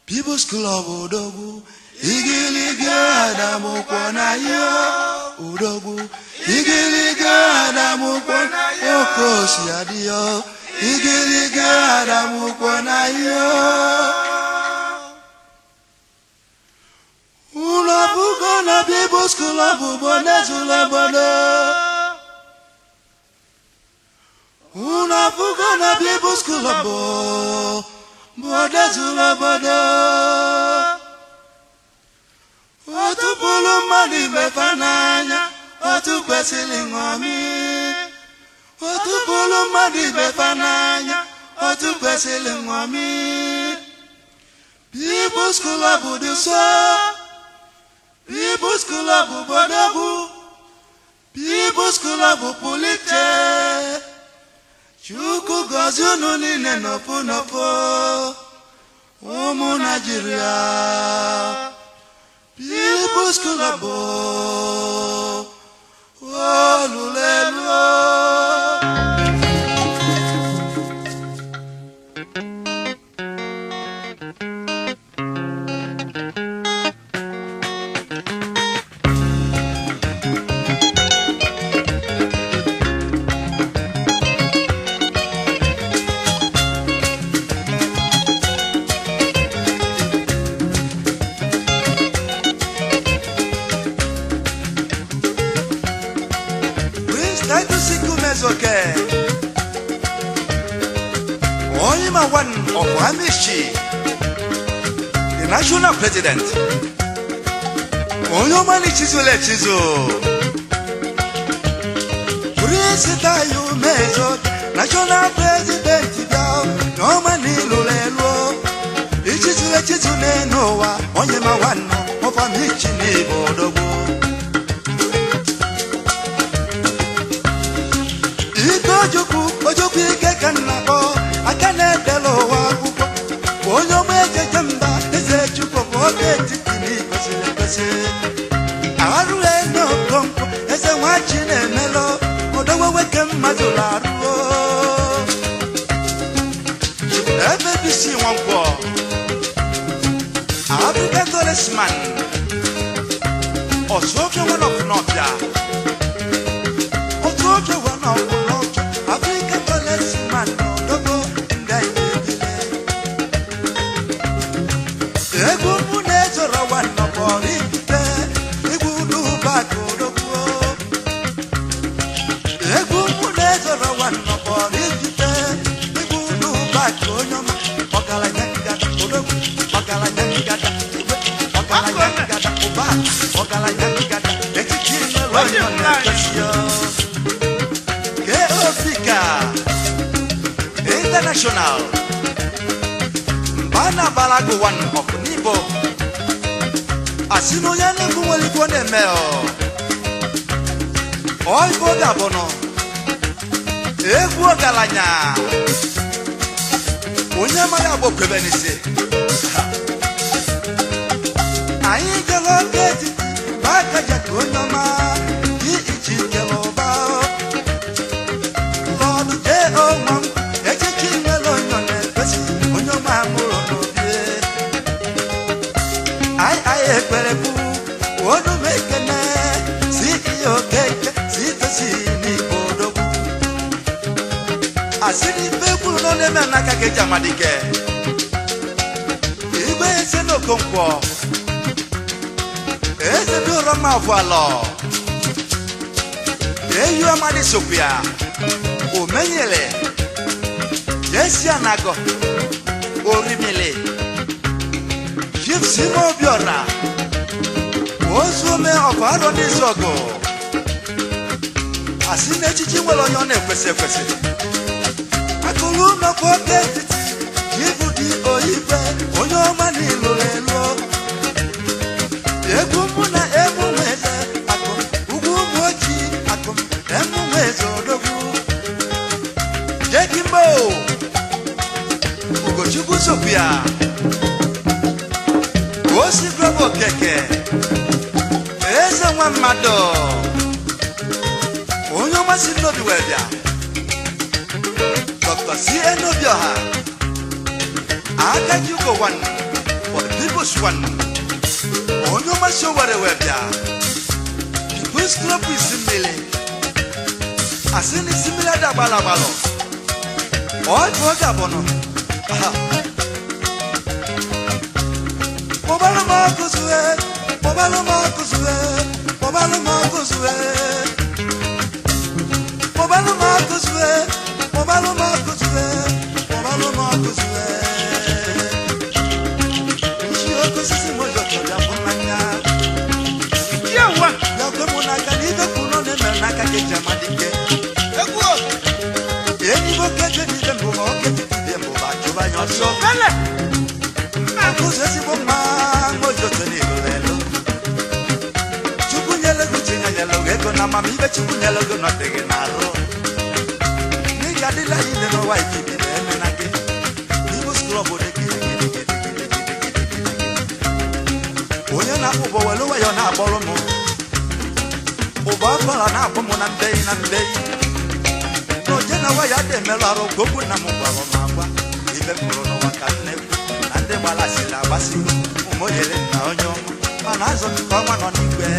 People's Club Udogu Igiliga Adamu Kwana yo Udogu Igiliga Adamu Kwana yo Okosi adio Igiliga Adamu Kwana yo Unabuga na People's Club Ubonezula bono Unabuga na People's Club Bodazula bodo Otu pulu mani befananya Otu kwesili ngomi Otu pulu mani befananya Otu kwesili ngomi People's Club uduso People's Club bodogu People's Club pulite Chuku gozunu nine nopu nopo Omu Nigeria People's Club Olulelo Okay. Oyima one of Amishi, the national president. Oyomani Chizule Chizo. Purisita you mezo, national president. No mani lulelo. Ichizule Chizune Noah. Oyima one of Amishi Nibodogo. Ojoku ike kanako akane delo wa kuko onyo meje jamba eze chuko boke tikini kose aru eno konko eze wachi ne melo odowo weke mazula ruo BBC wanko African Talisman Osoke one of Northia Osoke one of Africa Policeman, Dogo, and I Ego Munezora one of all it, Ego do back, Dogo. Ego Munezora one of all it, Ego do back, Okalanga, Dogo, Okalanga, Okalanga, International Bana Balago one of Nibo Asino Yane Kumwelipone Meo Oi Boga Bono Egu Galanya Unyama ya Boke Benise Ayi Galo Geti Baka Jakonyama Yi Ichi Galo Bao Lord J.O. Mam Ekwerebu, wonu mekene, CEO keke, sito sini bodogu. Asini pepu no neme nakake jamadike. Igwe ese no konkwo. Ese duro mavalo. Eyu amadi sopia. Omenyele. Yesi anago. Orimile. Simo biora Ozume ofaro ni zogo Asine chichi welo nyone kwese Akulu no pocket Yibu di oife Onyo mani lulelo Egu na emu meze Akom ugu mochi Akom emu mezo dogu Jekimbo Ugo chugu sopia Osi globo keke Eze Mwamado Onyo masi no biwebia Ebioha. I got you go one for the people's one. On your show where they were there. People's club is similar. I seen it similar to Balabalo. All for Gabono. Mobile Marcus, Mobile Marcus, Mobile Marcus, Mobile Marcus, Mobile Marcus, Mobile Marcus. So belle, ma cosa si può mai molto tenere? Chukunyele kuchinyele ngeko na mami be chukunyele go note genaro. Ni gadila ine no wa ibi be na ke. Ni go scrub o de gidi. Oya na ubo welo wa yo na bolo mo. Uba bala na bo mo na mbei. No jena wa ya de melaro gobu na mo balo ma kwa. Ibe korono wakane ande wala sila basi umoyele na onyo manazo kwa mwana nigwe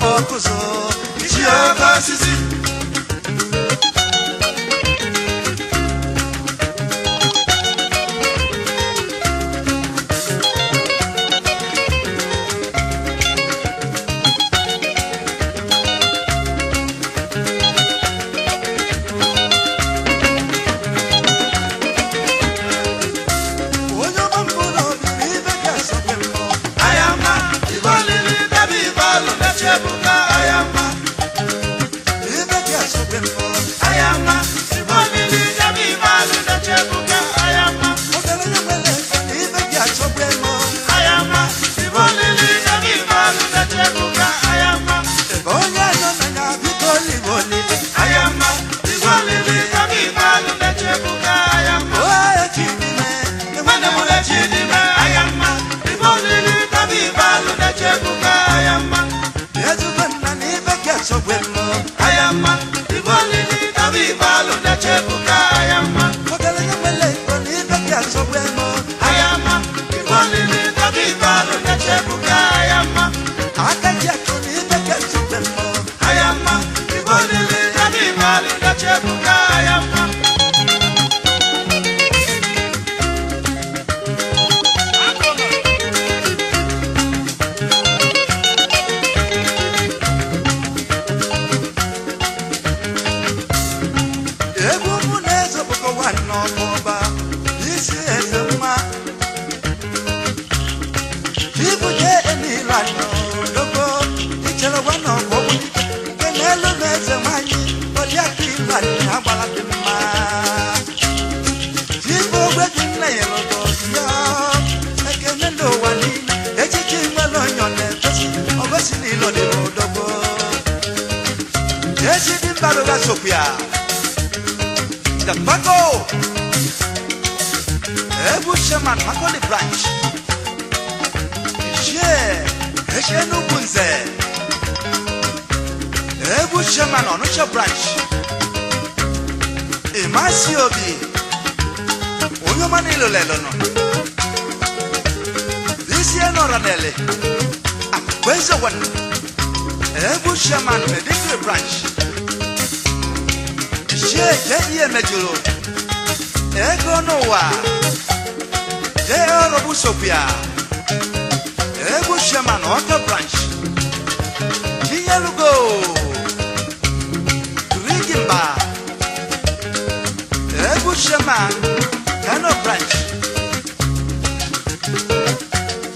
okuzo chiaka sisi The Paco Ebu Shaman Makoli branch She no Bunze Ebu Shaman Onusha branch Imasiobi Unyomanilo Lelono This year no Ranele Where's the one Ebu Shaman Medical branch Ye mejulo Ego noa Ye orobu sopia Ego shaman water branch Kiya lugo Rigimba Ego shaman Kano branch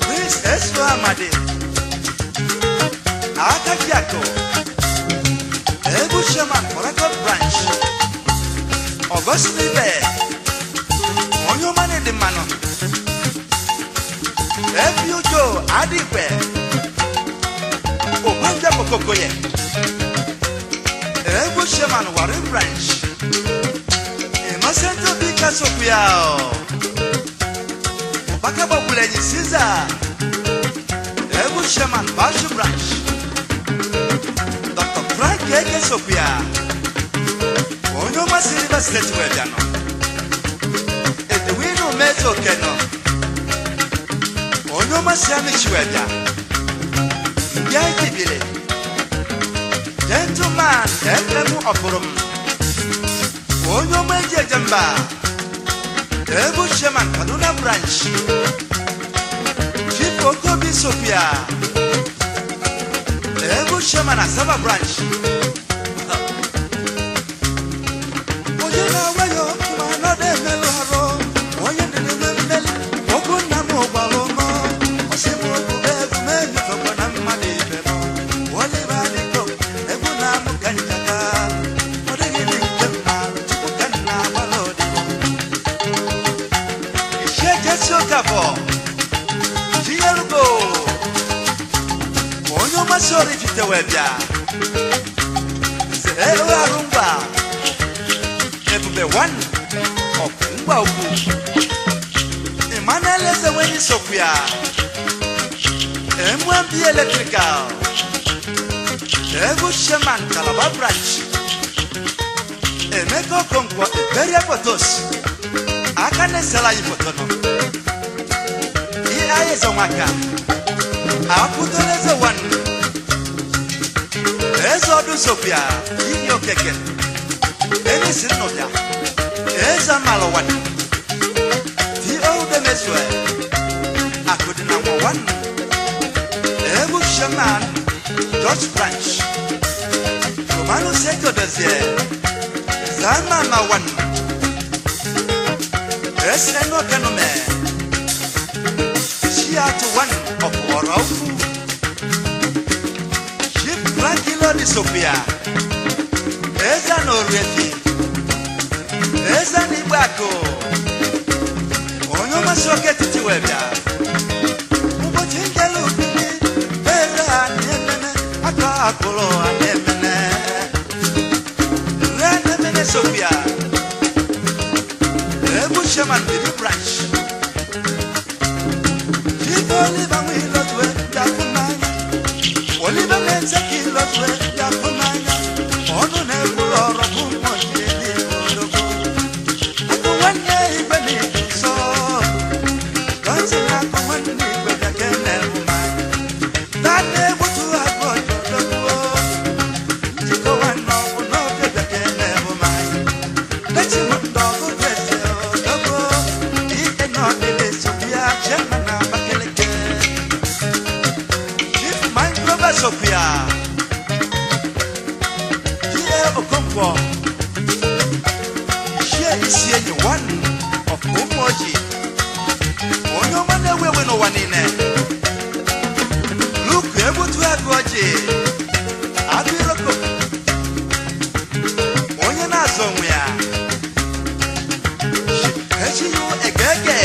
Chris Eswa Amade Akakiako Ego shaman Morocco branch Augustine Bear Onyo mane de mano Efiujo Adipe Obanja Pokokoye Ego Shaman Warren branch Innocento Bika Sopiao Obaka Babulenyi Caesar Ego Shaman Bashu branch Dr. Frank Eke Sopia onyo masiriba state wedano edwinu mezo keno onyo masiami chweda yaiti bile gentleman ekremu opurum onyo meje jamba ebu shaman Kaduna branch Chief Okobi Sophia ebu shaman Asaba branch sorry fite webia zero arumba ebube one okungba uku Emmanuel Ezeweni Sophia MMB Electrical Ebu Sheman Calabar branch Emeko Konkwo Eberia Potos Akane Sela Ipotono Iaye Zomaka Aputoleze one Ezodu Sophia, Inyo Keke, Enisin Novia, Eza Malawan, Tio de Meswe, Akudina one, Ebu Shaman, George Branch, Romano Seto Dozier, Zama Mawan, Eseno Kanome, Shiatu one of Warau. Tranquilo di Sophia Eza no reti Eza ni bako Onyo masoke titi webia Mubo chingelu bini Bera anemene Aka akolo anemene Renemene Sophia Ebu Shaman Bibi branch Jiko liba mwilo twe Dakumanya Oliba menza kilo twe Dakumanya Ono nebula robu mwenye Nikodogo Ako wanye ibeni so Kanzi nako wanye ibeni Kene umanya Dane wutu hako jodogo Jiko wano unoke Kene umanya Lechi mundogo Kweze odogo Ike nonile Sophia Chemana bakeleke Sophia, here Okonkwo, here is here one of Umoji. Onyo mane wewe no wanine. Look, able to have Goji. Abiroko. Onyo na somewhere. Echi you egege.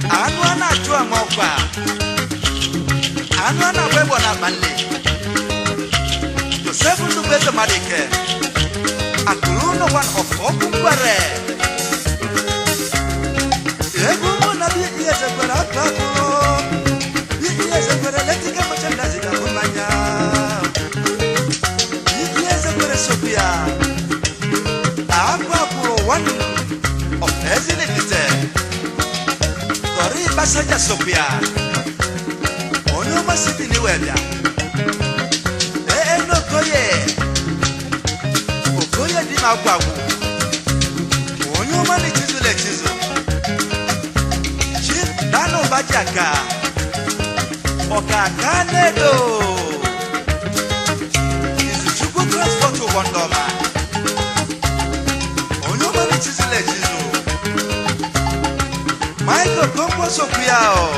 Anwa na chua mokwa. Anwana webo na mali Yosefu nubeze malike Akuluno one of Okumbare Egumo na bi iyeze kwere akakulo Bi iyeze kwere letika machanda zika kumanya Bi iyeze kwere Sophia Akwakulo one of Ezinitite Tori basaja Sophia Onyo masiti ni webia no koye Okoye di magwagu Onyo mani chizu le chizu Chief Dano Bajaka Oka Kanedo Izuchuku transport to Wondoma Onyo mani chizu le chizu Michael Kombo Sopiao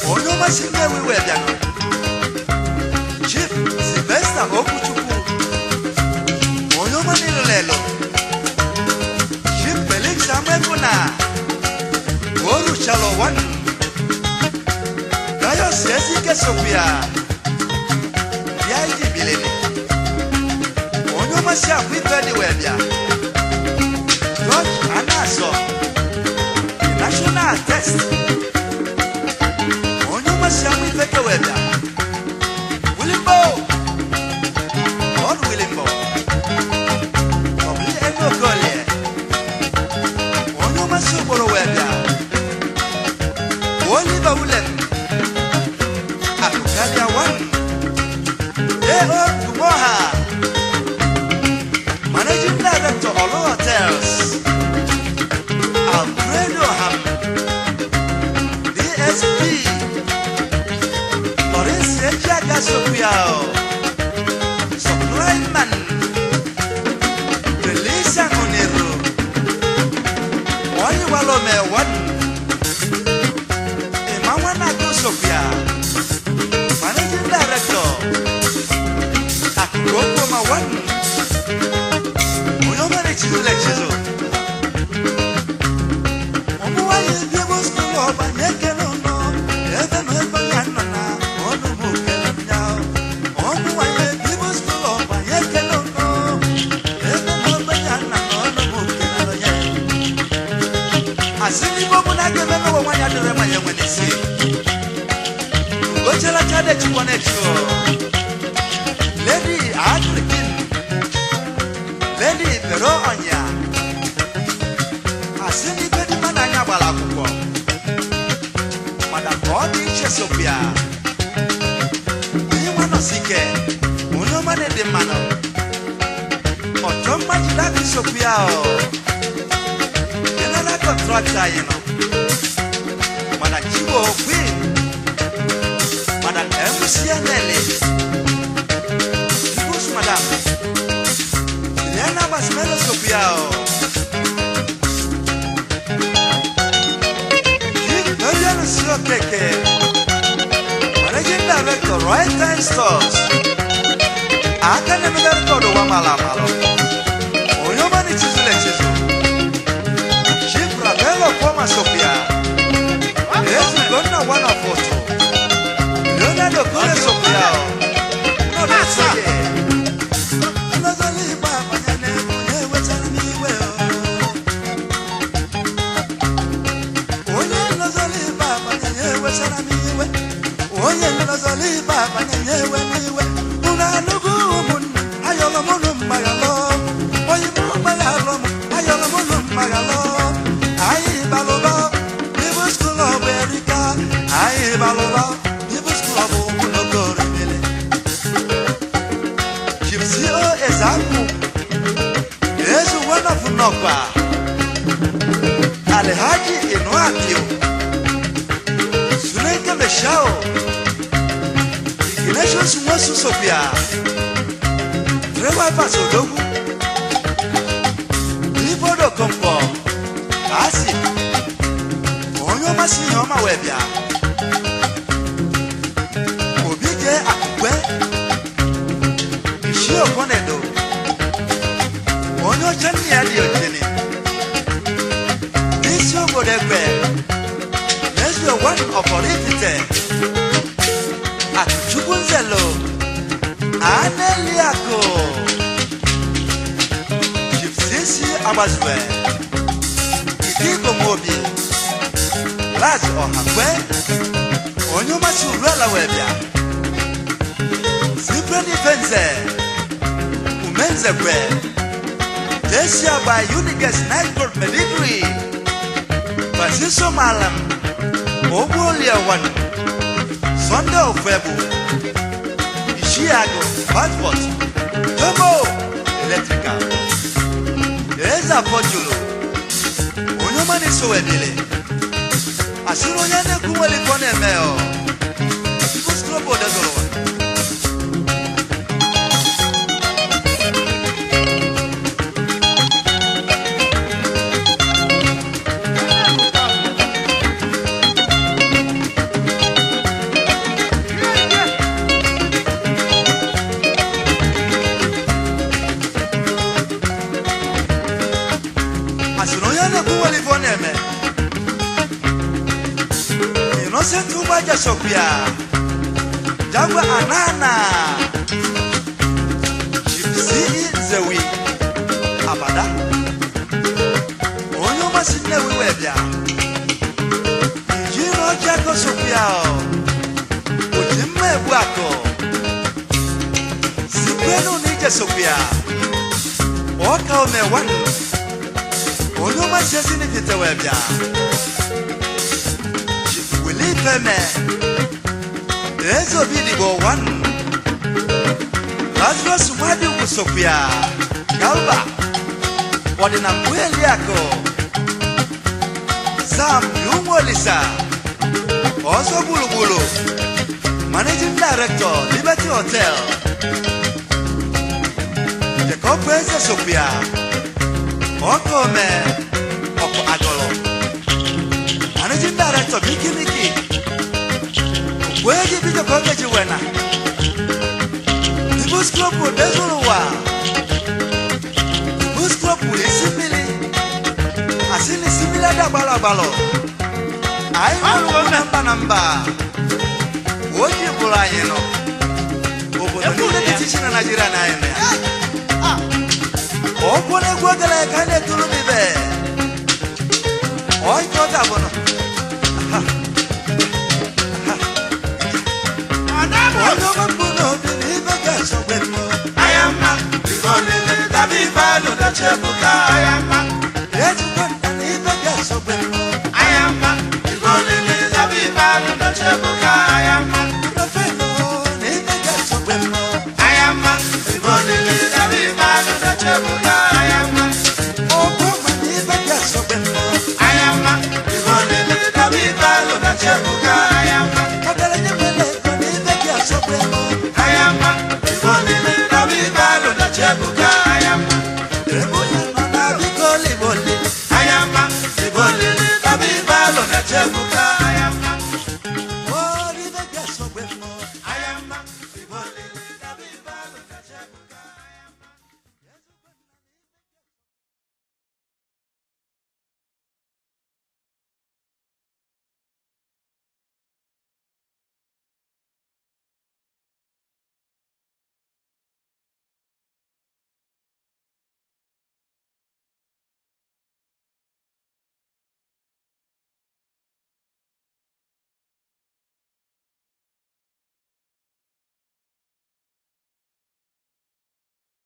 Onyo masinde wiwe biano Chief Sylvester Okuchuku Onyo manilo lelo Chief Felix Amekuna Oru Chalo one Gayo Sezike Sophia Yaiji Bilene Onyo masya kwipedi webia George Anaso National Test Masiamu ipeke weda Willimbo God Willimbo chizule chizo omuwaye People's Club anyekelo no ebe no ebe ya nọ na onu mu kele nya omuwaye People's Club anyekelo no ebe no ebe ya na onu mu kele nya asini bobu na gebe no wanya dere ma ye nwenisi gochela chade chikone chiwo Lady Adrikin Lady Pero Anya Asini pedi mananya bala kuko Madam Body Chesopia Ni mano sike Uno mane de mano Otoma jida Chesopia Yenala contractor yeno Madam Chibo Queen Madam MCNL Madam Diana Basmelo Sopiao Victoria Sokeke Managing Director Right Time Stores Academy Director wa Malamalo Oyomani Chizule Chizu Chief Ravelo Poma Sopia Yesu Gonna Wana Photo Leonardo Kule Sopiao No, that's it. Alhaji Inuatio Sunenka Meshao Ignatius Mwasu Sopia Trewa Pasodogu Libodo Kompo Asi Onyo Masi Nyoma Webia Obike Akukwe Ishio Konedo Onyo Chani Adio Cheni Let's be one of our it at Chukunzelo Aneliako Gypsy Amazwe Idiko Mobi Laz or Hakwe Onyoma Surala Webia Ziprani Fenze Umenze Kwe Desia by Unigas Nightboard Medigree Francisco Malam Obuolia One Sunday of Webu Ishiago Passport Turbo Electrical Eza Pojulo Onyomani Soedile Asiro Yane Kuweli Kone Meo People's Club Odegolowa Innocent Ubaja Sopia Jangwa Anana Gypsy Zewi Abada Onyoma Sinewi Webia Jiro Jako Sopia Ojime Buako Sikwenu Nije Sopia Oka Ome Wanu Onyoma Sesini Kite Webia Feme Ezo Bidigo One Lazarus Wadi Usopia Galba Wadina Kweli Yako Sam Yumolisa Oso Bulubulu Managing Director Liberty Hotel Jacob Eze Sopia Okome Oko Agolo Managing Director Miki Where did you go get you when People's Club for Desoloa People's Club Europe simili asili simila da balabalo ai namba namba oji bulanye no obodo ni tichi na Nigeria na ene okone gwagala kane tulu bibe oi kota bono Ojo mabuno bibe gaso beno ayama bigole dabi balo da chebuka ayama Yesu kwenda bibe gaso beno ayama bigole dabi balo da chebuka ayama Rafeno bibe gaso beno ayama bigole dabi balo da chebuka ayama Okoma bibe gaso beno ayama bigole dabi balo da chebuka ayama Kadale nyemele Ayama, before the baby, I don't